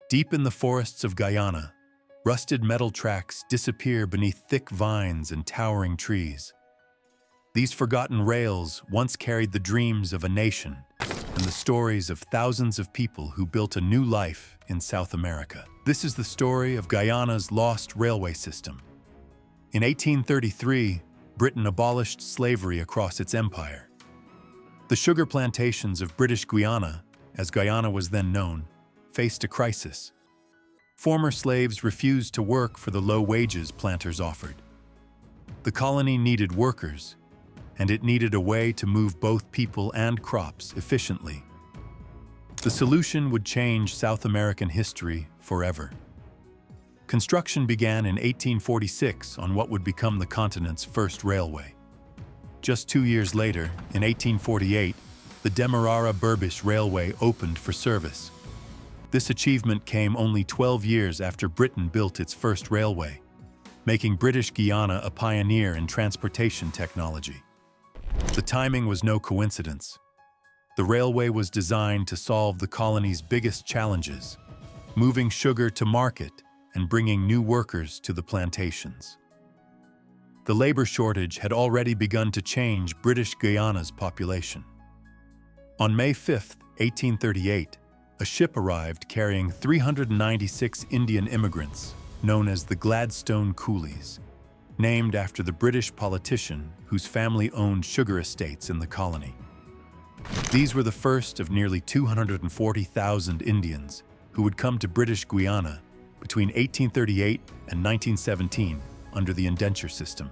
Deep in the forests of Guyana, rusted metal tracks disappear beneath thick vines and towering trees. These forgotten rails once carried the dreams of a nation and the stories of thousands of people who built a new life in South America. This is the story of Guyana's lost railway system. In 1833, Britain abolished slavery across its empire. The sugar plantations of British Guyana, as Guyana was then known, faced a crisis. Former slaves refused to work for the low wages planters offered. The colony needed workers, and it needed a way to move both people and crops efficiently. The solution would change South American history forever. Construction began in 1846 on what would become the continent's first railway. Just 2 years later, in 1848, the Demerara-Berbice Railway opened for service. This achievement came only 12 years after Britain built its first railway, making British Guyana a pioneer in transportation technology. The timing was no coincidence. The railway was designed to solve the colony's biggest challenges, moving sugar to market and bringing new workers to the plantations. The labor shortage had already begun to change British Guyana's population. On May 5, 1838, a ship arrived carrying 396 Indian immigrants, known as the Gladstone Coolies, named after the British politician whose family owned sugar estates in the colony. These were the first of nearly 240,000 Indians who would come to British Guyana between 1838 and 1917 under the indenture system.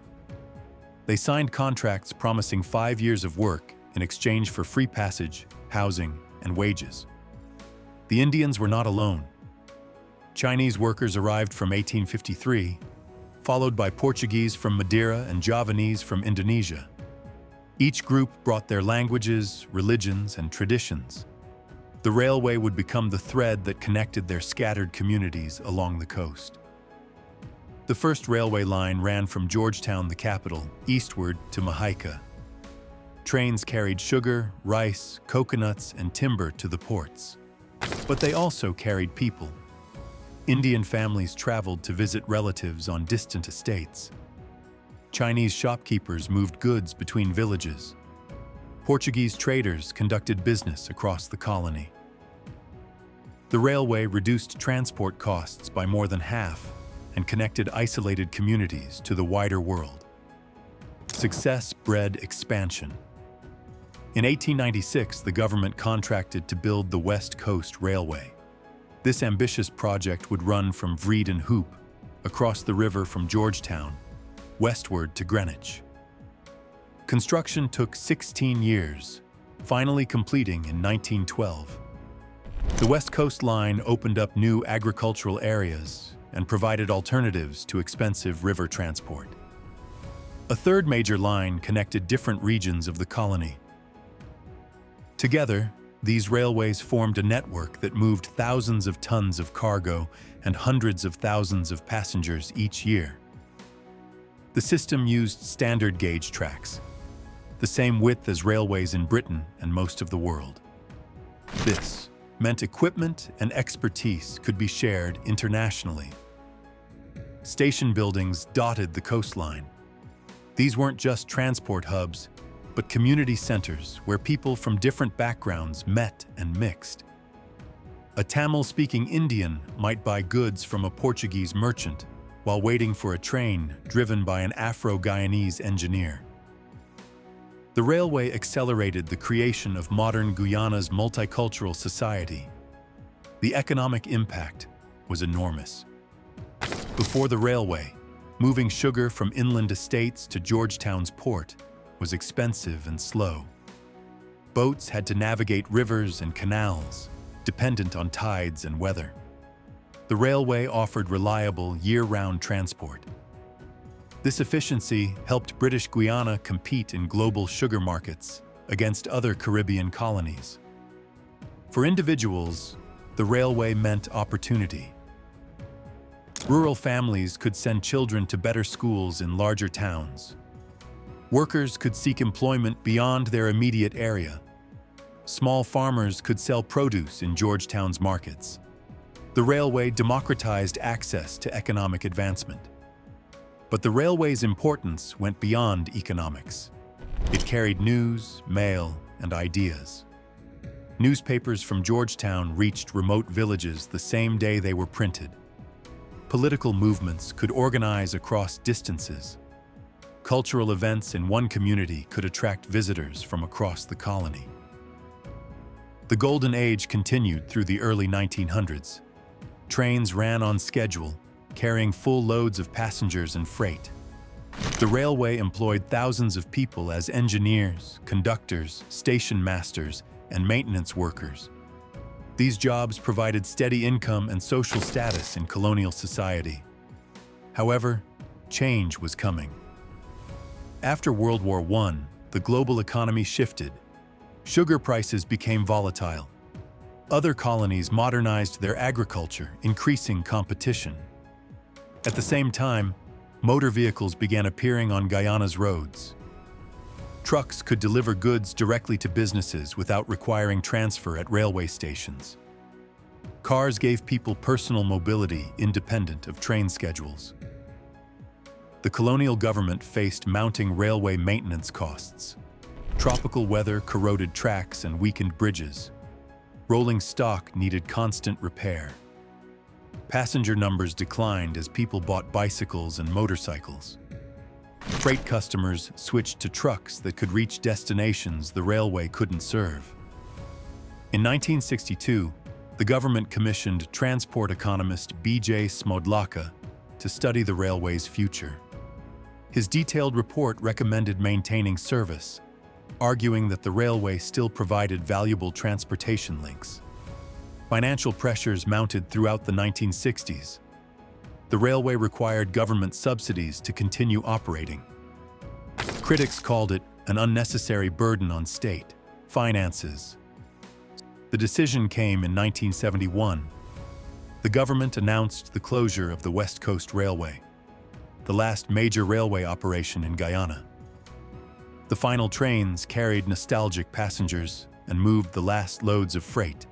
They signed contracts promising 5 years of work in exchange for free passage, housing, and wages. The Indians were not alone. Chinese workers arrived from 1853, followed by Portuguese from Madeira and Javanese from Indonesia. Each group brought their languages, religions, and traditions. The railway would become the thread that connected their scattered communities along the coast. The first railway line ran from Georgetown, the capital, eastward to Mahaica. Trains carried sugar, rice, coconuts, and timber to the ports. But they also carried people. Indian families traveled to visit relatives on distant estates. Chinese shopkeepers moved goods between villages. Portuguese traders conducted business across the colony. The railway reduced transport costs by more than half and connected isolated communities to the wider world. Success bred expansion. In 1896, the government contracted to build the West Coast Railway. This ambitious project would run from Vrede Hoop, across the river from Georgetown, westward to Greenwich. Construction took 16 years, finally completing in 1912. The West Coast Line opened up new agricultural areas and provided alternatives to expensive river transport. A third major line connected different regions of the colony. Together, these railways formed a network that moved thousands of tons of cargo and hundreds of thousands of passengers each year. The system used standard gauge tracks, the same width as railways in Britain and most of the world. This meant equipment and expertise could be shared internationally. Station buildings dotted the coastline. These weren't just transport hubs, but community centers where people from different backgrounds met and mixed. A Tamil-speaking Indian might buy goods from a Portuguese merchant while waiting for a train driven by an Afro-Guyanese engineer. The railway accelerated the creation of modern Guyana's multicultural society. The economic impact was enormous. Before the railway, moving sugar from inland estates to Georgetown's port was expensive and slow. Boats had to navigate rivers and canals, dependent on tides and weather. The railway offered reliable, year-round transport. This efficiency helped British Guyana compete in global sugar markets against other Caribbean colonies. For individuals, the railway meant opportunity. Rural families could send children to better schools in larger towns. Workers could seek employment beyond their immediate area. Small farmers could sell produce in Georgetown's markets. The railway democratized access to economic advancement. But the railway's importance went beyond economics. It carried news, mail, and ideas. Newspapers from Georgetown reached remote villages the same day they were printed. Political movements could organize across distances. Cultural events in one community could attract visitors from across the colony. The Golden Age continued through the early 1900s. Trains ran on schedule, carrying full loads of passengers and freight. The railway employed thousands of people as engineers, conductors, station masters, and maintenance workers. These jobs provided steady income and social status in colonial society. However, change was coming. After World War I, the global economy shifted. Sugar prices became volatile. Other colonies modernized their agriculture, increasing competition. At the same time, motor vehicles began appearing on Guyana's roads. Trucks could deliver goods directly to businesses without requiring transfer at railway stations. Cars gave people personal mobility independent of train schedules. The colonial government faced mounting railway maintenance costs. Tropical weather corroded tracks and weakened bridges. Rolling stock needed constant repair. Passenger numbers declined as people bought bicycles and motorcycles. Freight customers switched to trucks that could reach destinations the railway couldn't serve. In 1962, the government commissioned transport economist B.J. Smodlaka to study the railway's future. His detailed report recommended maintaining service, arguing that the railway still provided valuable transportation links. Financial pressures mounted throughout the 1960s. The railway required government subsidies to continue operating. Critics called it an unnecessary burden on state finances. The decision came in 1971. The government announced the closure of the West Coast Railway, the last major railway operation in Guyana. The final trains carried nostalgic passengers and moved the last loads of freight.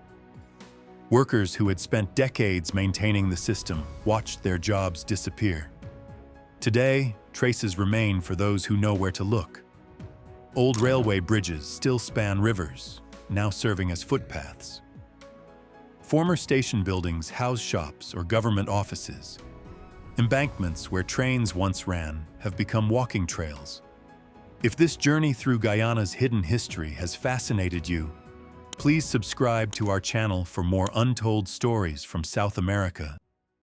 Workers who had spent decades maintaining the system watched their jobs disappear. Today, traces remain for those who know where to look. Old railway bridges still span rivers, now serving as footpaths. Former station buildings house shops or government offices. Embankments where trains once ran have become walking trails. If this journey through Guyana's hidden history has fascinated you, please subscribe to our channel for more untold stories from South America.